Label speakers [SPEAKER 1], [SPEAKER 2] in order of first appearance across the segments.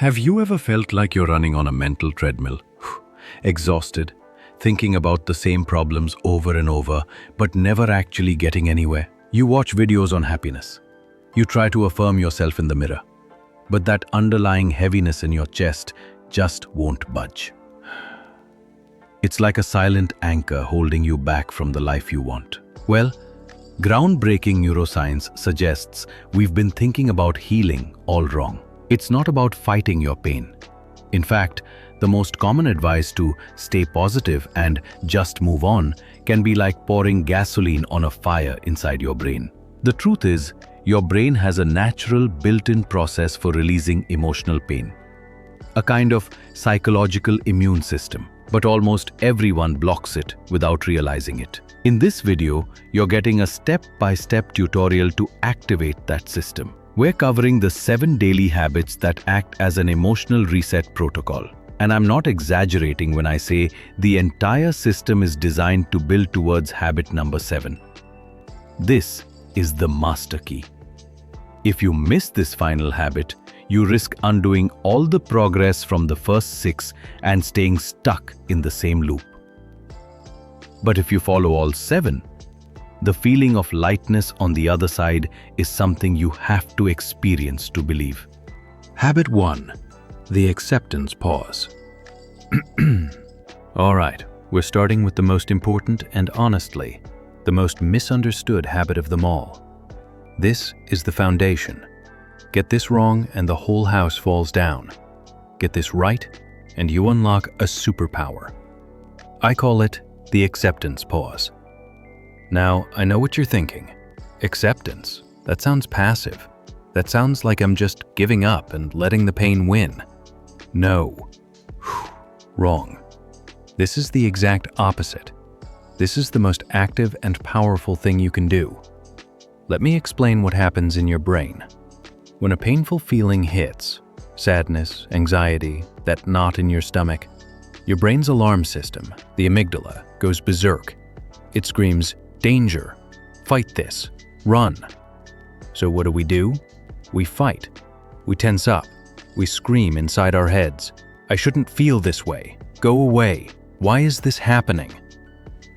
[SPEAKER 1] Have you ever felt like you're running on a mental treadmill? Exhausted, thinking about the same problems over and over, but never actually getting anywhere? You watch videos on happiness. You try to affirm yourself in the mirror, but that underlying heaviness in your chest just won't budge. It's like a silent anchor holding you back from the life you want. Well, groundbreaking neuroscience suggests we've been thinking about healing all wrong. It's not about fighting your pain. In fact, the most common advice to stay positive and just move on can be like pouring gasoline on a fire inside your brain. The truth is, your brain has a natural built-in process for releasing emotional pain. A kind of psychological immune system, but almost everyone blocks it without realizing it. In this video, you're getting a step-by-step tutorial to activate that system. We're covering the 7 daily habits that act as an emotional reset protocol. And I'm not exaggerating when I say the entire system is designed to build towards habit number 7. This is the master key. If you miss this final habit, you risk undoing all the progress from the first 6 and staying stuck in the same loop. But if you follow all 7, the feeling of lightness on the other side is something you have to experience to believe. Habit 1. The acceptance pause. All right, we're starting with the most important and honestly, the most misunderstood habit of them all. This is the foundation. Get this wrong and the whole house falls down. Get this right and you unlock a superpower. I call it the acceptance pause. Now, I know what you're thinking. Acceptance? That sounds passive. That sounds like I'm just giving up and letting the pain win. No. Wrong. This is the exact opposite. This is the most active and powerful thing you can do. Let me explain what happens in your brain. When a painful feeling hits, sadness, anxiety, that knot in your stomach, your brain's alarm system, the amygdala, goes berserk. It screams, "Danger! Fight this! Run!" So what do? We fight. We tense up. We scream inside our heads, "I shouldn't feel this way. Go away. Why is this happening?"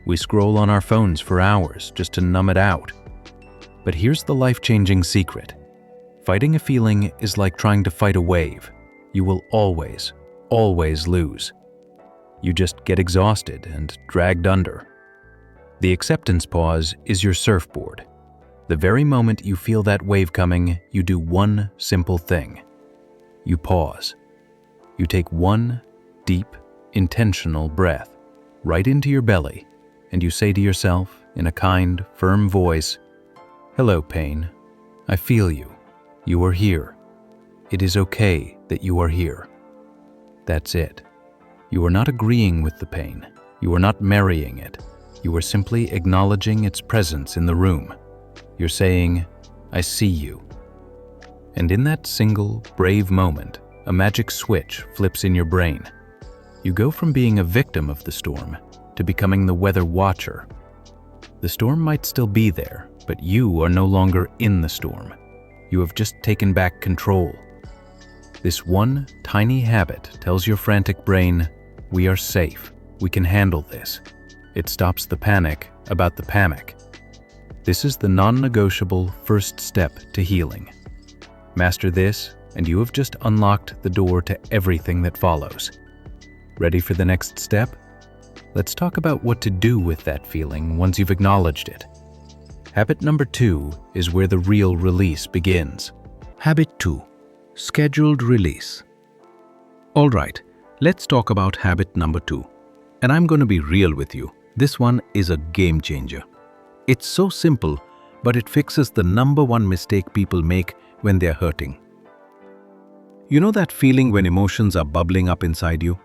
[SPEAKER 1] We scroll on our phones for hours just to numb it out. But here's the life-changing secret. Fighting a feeling is like trying to fight a wave. You will always, always lose. You just get exhausted and dragged under. The acceptance pause is your surfboard. The very moment you feel that wave coming, you do one simple thing. You pause. You take one deep, intentional breath right into your belly, and you say to yourself in a kind, firm voice, "Hello, pain. I feel you. You are here. It is okay that you are here." That's it. You are not agreeing with the pain. You are not marrying it. You are simply acknowledging its presence in the room. You're saying, "I see you." And in that single, brave moment, a magic switch flips in your brain. You go from being a victim of the storm to becoming the weather watcher. The storm might still be there, but you are no longer in the storm. You have just taken back control. This one tiny habit tells your frantic brain, "We are safe. We can handle this." It stops the panic about the panic. This is the non-negotiable first step to healing. Master this, and you have just unlocked the door to everything that follows. Ready for the next step? Let's talk about what to do with that feeling once you've acknowledged it. Habit number 2 is where the real release begins. Habit 2. Scheduled release. All right, let's talk about habit number 2. And I'm going to be real with you. This one is a game changer. It's so simple, but it fixes the number 1 mistake people make when they're hurting. You know that feeling when emotions are bubbling up inside you?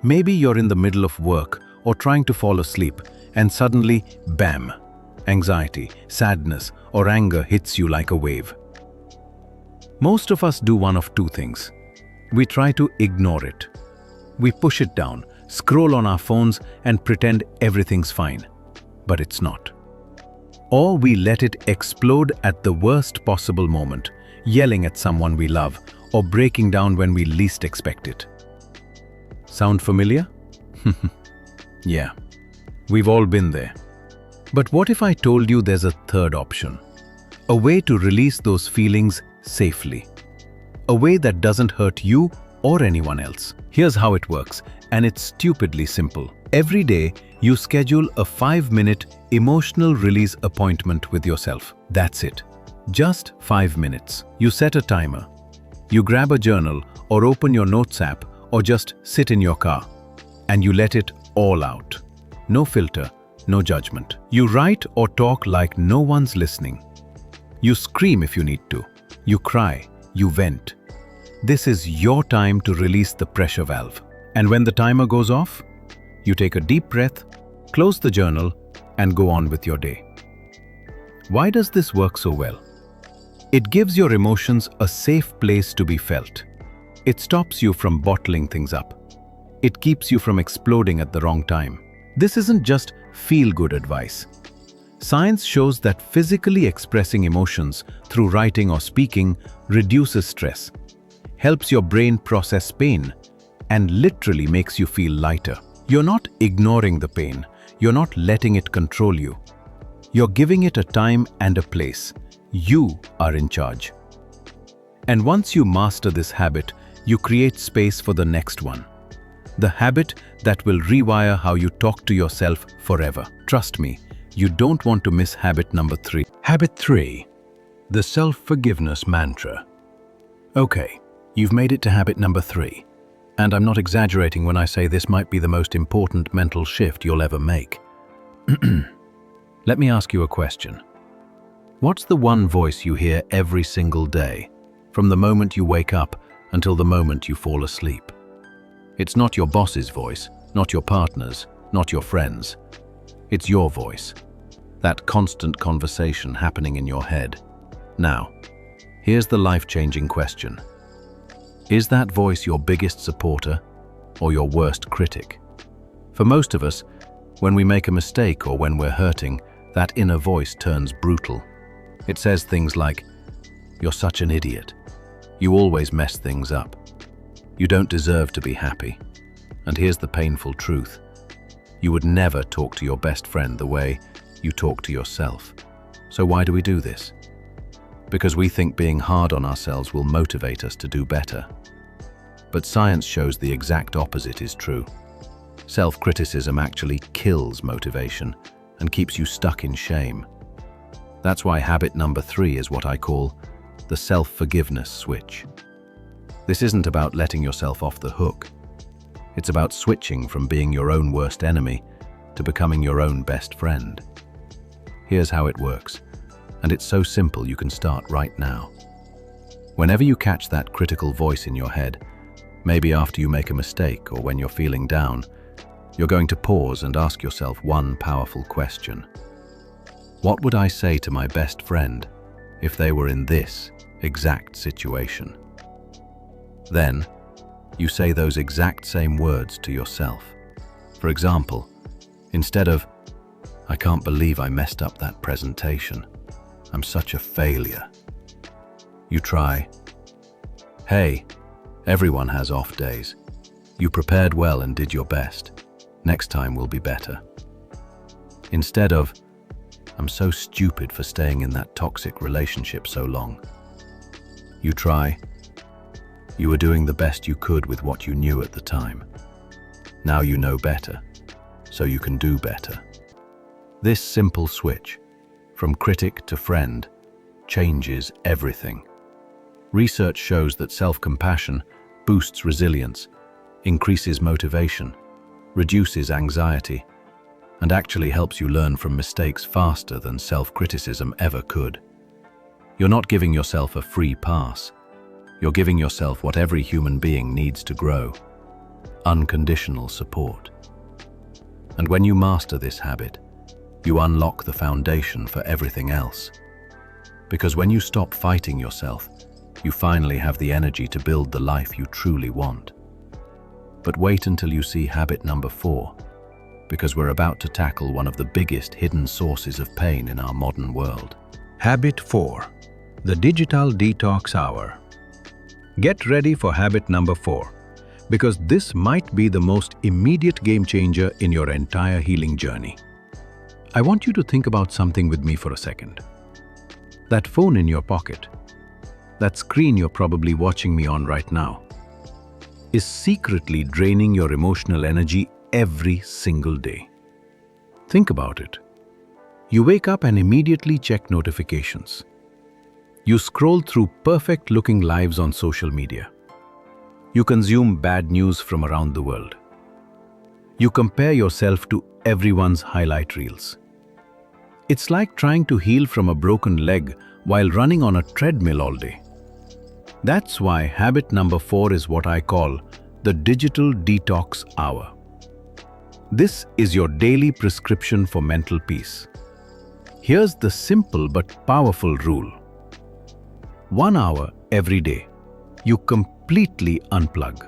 [SPEAKER 1] Maybe you're in the middle of work or trying to fall asleep, and suddenly, bam, anxiety, sadness, or anger hits you like a wave. Most of us do one of 2 things. We try to ignore it. We push it down, scroll on our phones, and pretend everything's fine. But it's not. Or we let it explode at the worst possible moment, yelling at someone we love, or breaking down when we least expect it. Sound familiar? Yeah, we've all been there. But what if I told you there's a third option? A way to release those feelings safely. A way that doesn't hurt you or anyone else. Here's how it works, and it's stupidly simple. Every day, you schedule a 5-minute emotional release appointment with yourself. That's it. Just 5 minutes. You set a timer. You grab a journal or open your notes app or just sit in your car. And you let it all out. No filter, no judgment. You write or talk like no one's listening. You scream if you need to. You cry. You vent. This is your time to release the pressure valve. And when the timer goes off, you take a deep breath, close the journal, and go on with your day. Why does this work so well? It gives your emotions a safe place to be felt. It stops you from bottling things up. It keeps you from exploding at the wrong time. This isn't just feel-good advice. Science shows that physically expressing emotions through writing or speaking reduces stress, helps your brain process pain, and literally makes you feel lighter. You're not ignoring the pain. You're not letting it control you. You're giving it a time and a place. You are in charge. And once you master this habit, you create space for the next one. The habit that will rewire how you talk to yourself forever. Trust me, you don't want to miss habit number 3. Habit 3. The self-forgiveness mantra. Okay, you've made it to habit number 3. And I'm not exaggerating when I say this might be the most important mental shift you'll ever make. Let me ask you a question. What's the one voice you hear every single day, from the moment you wake up until the moment you fall asleep? It's not your boss's voice, not your partner's, not your friend's. It's your voice. That constant conversation happening in your head. Now, here's the life-changing question. Is that voice your biggest supporter or your worst critic? For most of us, when we make a mistake or when we're hurting, that inner voice turns brutal. It says things like, "You're such an idiot. You always mess things up. You don't deserve to be happy." And here's the painful truth. You would never talk to your best friend the way you talk to yourself. So why do we do this? Because we think being hard on ourselves will motivate us to do better. But science shows the exact opposite is true. Self-criticism actually kills motivation and keeps you stuck in shame. That's why habit number 3 is what I call the self-forgiveness switch. This isn't about letting yourself off the hook. It's about switching from being your own worst enemy to becoming your own best friend. Here's how it works, and it's so simple you can start right now. Whenever you catch that critical voice in your head, maybe after you make a mistake or when you're feeling down, you're going to pause and ask yourself one powerful question. What would I say to my best friend if they were in this exact situation? Then, you say those exact same words to yourself. For example, instead of, "I can't believe I messed up that presentation. I'm such a failure," you try, "Hey, everyone has off days. You prepared well and did your best. Next time will be better." Instead of, "I'm so stupid for staying in that toxic relationship so long," you try, "You were doing the best you could with what you knew at the time. Now you know better, so you can do better." This simple switch, from critic to friend, changes everything. Research shows that self-compassion boosts resilience, increases motivation, reduces anxiety, and actually helps you learn from mistakes faster than self-criticism ever could. You're not giving yourself a free pass. You're giving yourself what every human being needs to grow: unconditional support. And when you master this habit, you unlock the foundation for everything else. Because when you stop fighting yourself, you finally have the energy to build the life you truly want. But wait until you see habit number 4, because we're about to tackle one of the biggest hidden sources of pain in our modern world. Habit 4. The digital detox hour.
[SPEAKER 2] Get ready for habit number 4, because this might be the most immediate game changer in your entire healing journey. I want you to think about something with me for a second. That phone in your pocket, that screen you're probably watching me on right now, is secretly draining your emotional energy every single day. Think about it. You wake up and immediately check notifications. You scroll through perfect-looking lives on social media. You consume bad news from around the world. You compare yourself to everyone's highlight reels. It's like trying to heal from a broken leg while running on a treadmill all day. That's why habit number 4 is what I call the digital detox hour. This is your daily prescription for mental peace. Here's the simple but powerful rule. 1 hour every day, you completely unplug.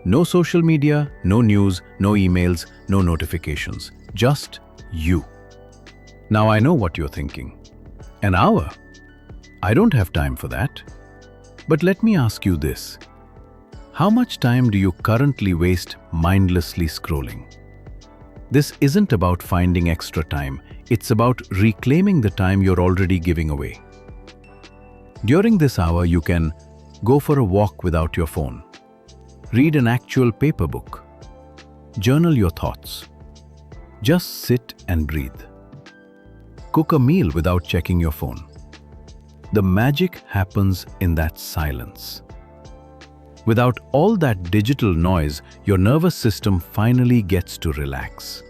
[SPEAKER 2] No social media, no news, no emails, no notifications. Just you. Now I know what you're thinking. An hour? I don't have time for that. But let me ask you this. How much time do you currently waste mindlessly scrolling? This isn't about finding extra time. It's about reclaiming the time you're already giving away. During this hour, you can go for a walk without your phone, read an actual paper book, journal your thoughts, just sit and breathe, cook a meal without checking your phone. The magic happens in that silence. Without all that digital noise, your nervous system finally gets to relax.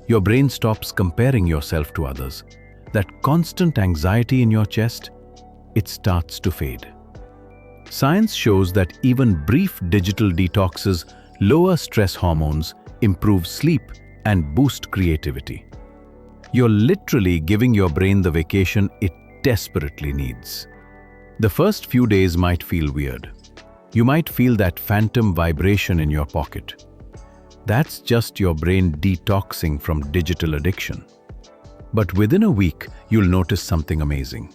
[SPEAKER 2] Your brain stops comparing yourself to others. That constant anxiety in your chest, it starts to fade. Science shows that even brief digital detoxes lower stress hormones, improve sleep, and boost creativity. You're literally giving your brain the vacation it desperately needs. The first few days might feel weird. You might feel that phantom vibration in your pocket. That's just your brain detoxing from digital addiction. But within a week, you'll notice something amazing.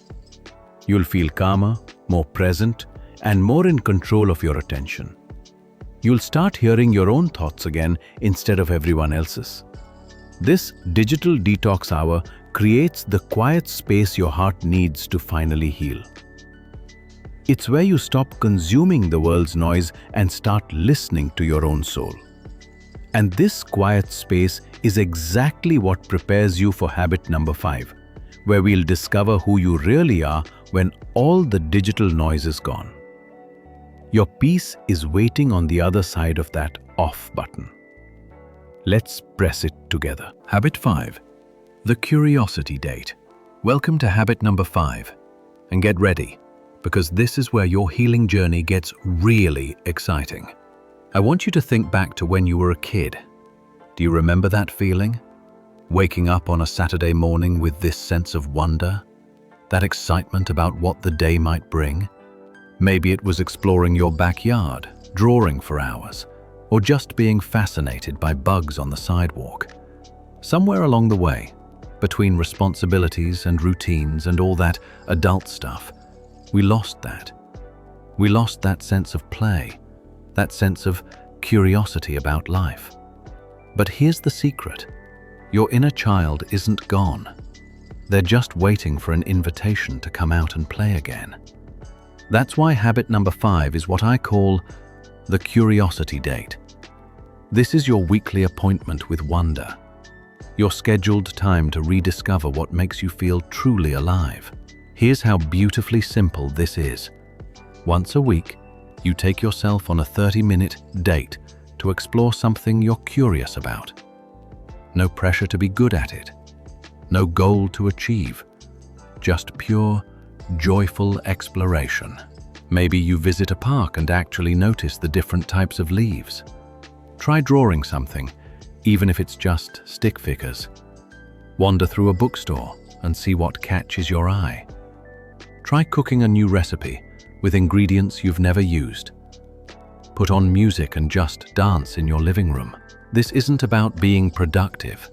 [SPEAKER 2] You'll feel calmer, more present, and more in control of your attention. You'll start hearing your own thoughts again instead of everyone else's. This digital detox hour creates the quiet space your heart needs to finally heal. It's where you stop consuming the world's noise and start listening to your own soul. And this quiet space is exactly what prepares you for habit number 5, where we'll discover who you really are when all the digital noise is gone. Your peace is waiting on the other side of that off button. Let's press it together. Habit 5. The curiosity date. Welcome to habit number 5. And get ready, because this is where your healing journey gets really exciting. I want you to think back to when you were a kid. Do you remember that feeling? Waking up on a Saturday morning with this sense of wonder? That excitement about what the day might bring? Maybe it was exploring your backyard, drawing for hours, or just being fascinated by bugs on the sidewalk. Somewhere along the way, between responsibilities and routines and all that adult stuff, we lost that. We lost that sense of play, that sense of curiosity about life. But here's the secret. Your inner child isn't gone. They're just waiting for an invitation to come out and play again. That's why habit number 5 is what I call the curiosity date. This is your weekly appointment with wonder, your scheduled time to rediscover what makes you feel truly alive. Here's how beautifully simple this is. Once a week, you take yourself on a 30-minute date to explore something you're curious about. No pressure to be good at it. No goal to achieve. Just pure, joyful exploration. Maybe you visit a park and actually notice the different types of leaves. Try drawing something, even if it's just stick figures. Wander through a bookstore and see what catches your eye. Try cooking a new recipe with ingredients you've never used. Put on music and just dance in your living room. This isn't about being productive.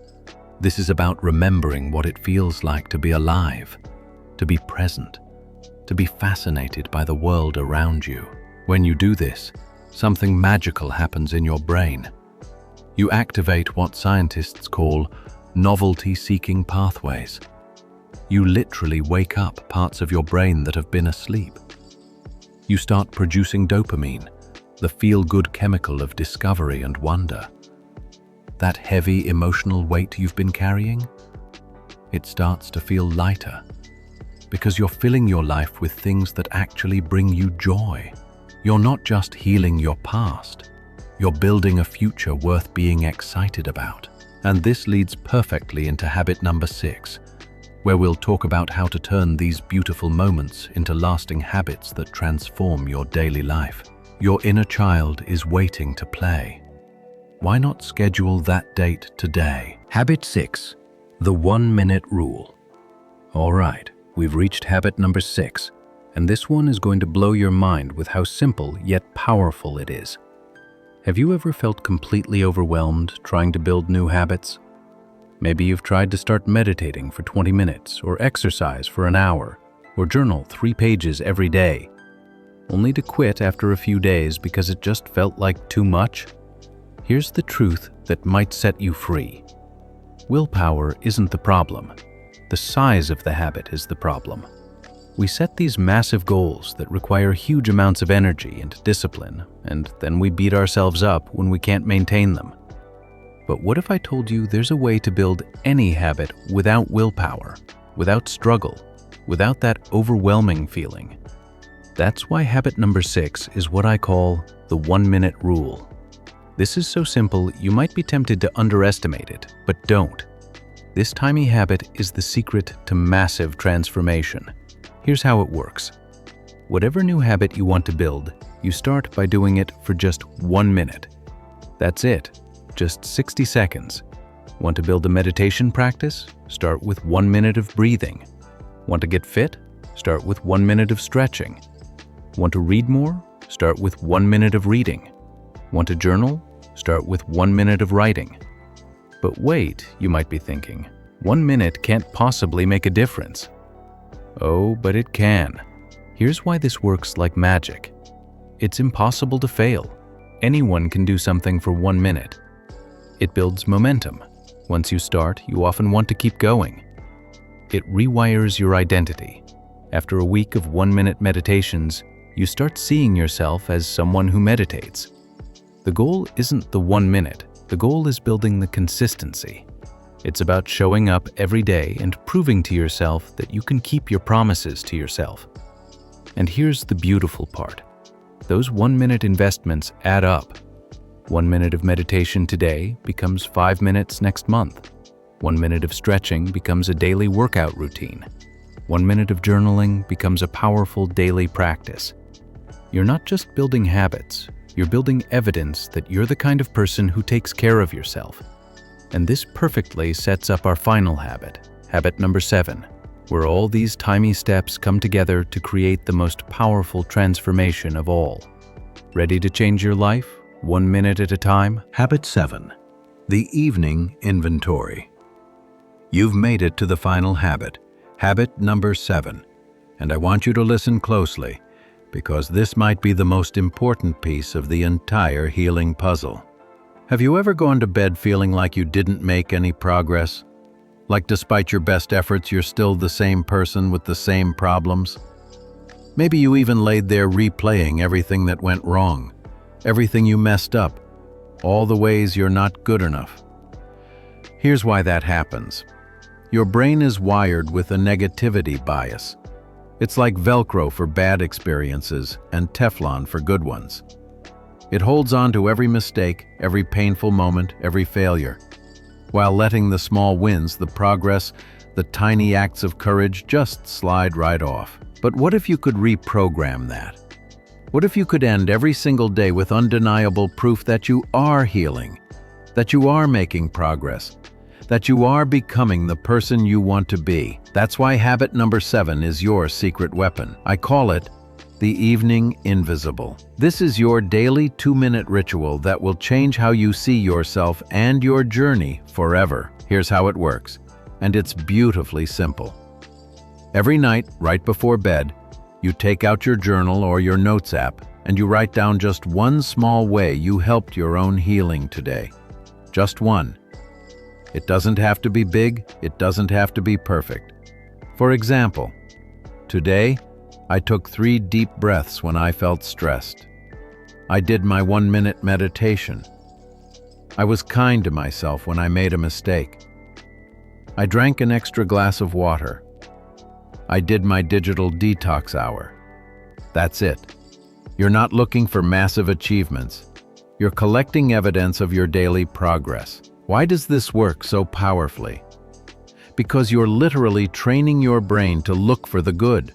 [SPEAKER 2] This is about remembering what it feels like to be alive, to be present,
[SPEAKER 1] to be fascinated by the world around you. When you do this, something magical happens in your brain. You activate what scientists call novelty-seeking pathways. You literally wake up parts of your brain that have been asleep. You start producing dopamine, the feel-good chemical of discovery and wonder. That heavy emotional weight you've been carrying, it starts to feel lighter because you're filling your life with things that actually bring you joy. You're not just healing your past, you're building a future worth being excited about. And this leads perfectly into habit number 6, where we'll talk about how to turn these beautiful moments into lasting habits that transform your daily life. Your inner child is waiting to play. Why not schedule that date today? Habit 6, the 1-minute rule. All right, we've reached habit number 6, and this one is going to blow your mind with how simple yet powerful it is. Have you ever felt completely overwhelmed trying to build new habits? Maybe you've tried to start meditating for 20 minutes, or exercise for an hour, or journal 3 pages every day, only to quit after a few days because it just felt like too much? Here's the truth that might set you free. Willpower isn't the problem. The size of the habit is the problem. We set these massive goals that require huge amounts of energy and discipline, and then we beat ourselves up when we can't maintain them. But what if I told you there's a way to build any habit without willpower, without struggle, without that overwhelming feeling? That's why habit number 6 is what I call the 1-minute rule. This is so simple you might be tempted to underestimate it, but don't. This tiny habit is the secret to massive transformation. Here's how it works. Whatever new habit you want to build, you start by doing it for just 1 minute. That's it. Just 60 seconds. Want to build a meditation practice? Start with 1 minute of breathing. Want to get fit? Start with 1 minute of stretching. Want to read more? Start with 1 minute of reading. Want to journal? Start with 1 minute of writing. But wait, you might be thinking, 1 minute can't possibly make a difference. Oh, but it can. Here's why this works like magic. It's impossible to fail. Anyone can do something for 1 minute. It builds momentum. Once you start, you often want to keep going. It rewires your identity. After a week of 1-minute meditations, you start seeing yourself as someone who meditates. The goal isn't the 1 minute. The goal is building the consistency. It's about showing up every day and proving to yourself that you can keep your promises to yourself. And here's the beautiful part. Those 1-minute investments add up. 1 minute of meditation today becomes 5 minutes next month. 1 minute of stretching becomes a daily workout routine. 1 minute of journaling becomes a powerful daily practice. You're not just building habits, you're building evidence that you're the kind of person who takes care of yourself. And this perfectly sets up our final habit, habit number 7, where all these tiny steps come together to create the most powerful transformation of all. Ready to change your life, 1 minute at a time?
[SPEAKER 2] Habit 7, the evening inventory. You've made it to the final habit, habit number 7, and I want you to listen closely, because this might be the most important piece of the entire healing puzzle. Have you ever gone to bed feeling like you didn't make any progress? Like despite your best efforts, you're still the same person with the same problems? Maybe you even laid there replaying everything that went wrong, everything you messed up, all the ways you're not good enough. Here's why that happens. Your brain is wired with a negativity bias. It's like Velcro for bad experiences and Teflon for good ones. It holds on to every mistake, every painful moment, every failure, while letting the small wins, the progress, the tiny acts of courage just slide right off. But what if you could reprogram that? What if you could end every single day with undeniable proof that you are healing, that you are making progress, that you are becoming the person you want to be? That's why habit number 7 is your secret weapon. I call it the evening invisible. This is your daily 2-minute ritual that will change how you see yourself and your journey forever. Here's how it works, and it's beautifully simple. Every night, right before bed,
[SPEAKER 1] You take out your journal or your notes app and you write down just one small way you helped your own healing today. Just one. It doesn't have to be big, it doesn't have to be perfect. For example, today, I took 3 deep breaths when I felt stressed. I did my 1-minute meditation. I was kind to myself when I made a mistake. I drank an extra glass of water. I did my digital detox hour. That's it. You're not looking for massive achievements. You're collecting evidence of your daily progress. Why does this work so powerfully? Because you're literally training your brain to look for the good.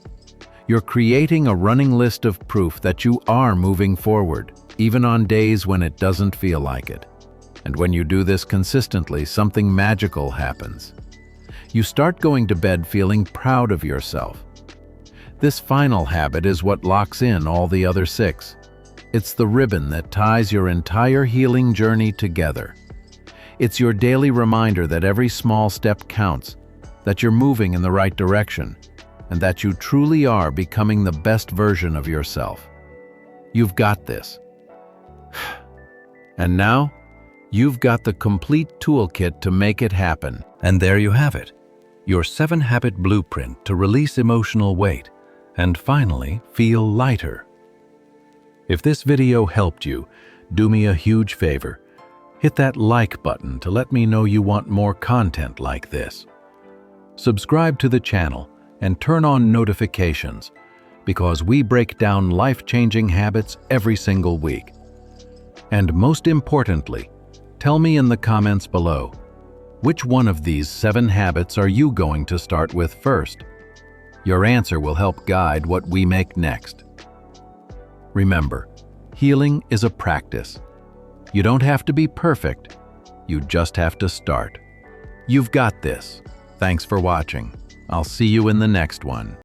[SPEAKER 1] You're creating a running list of proof that you are moving forward, even on days when it doesn't feel like it. And when you do this consistently, something magical happens. You start going to bed feeling proud of yourself. This final habit is what locks in all the other 6. It's the ribbon that ties your entire healing journey together. It's your daily reminder that every small step counts, that you're moving in the right direction, and that you truly are becoming the best version of yourself. You've got this. And now, you've got the complete toolkit to make it happen.
[SPEAKER 2] And there you have it, your 7-habit blueprint to release emotional weight and finally feel lighter. If this video helped you, do me a huge favor. Hit that like button to let me know you want more content like this. Subscribe to the channel and turn on notifications because we break down life-changing habits every single week. And most importantly, tell me in the comments below, which one of these 7 habits are you going to start with first? Your answer will help guide what we make next. Remember, healing is a practice. You don't have to be perfect, you just have to start. You've got this. Thanks for watching. I'll see you in the next one.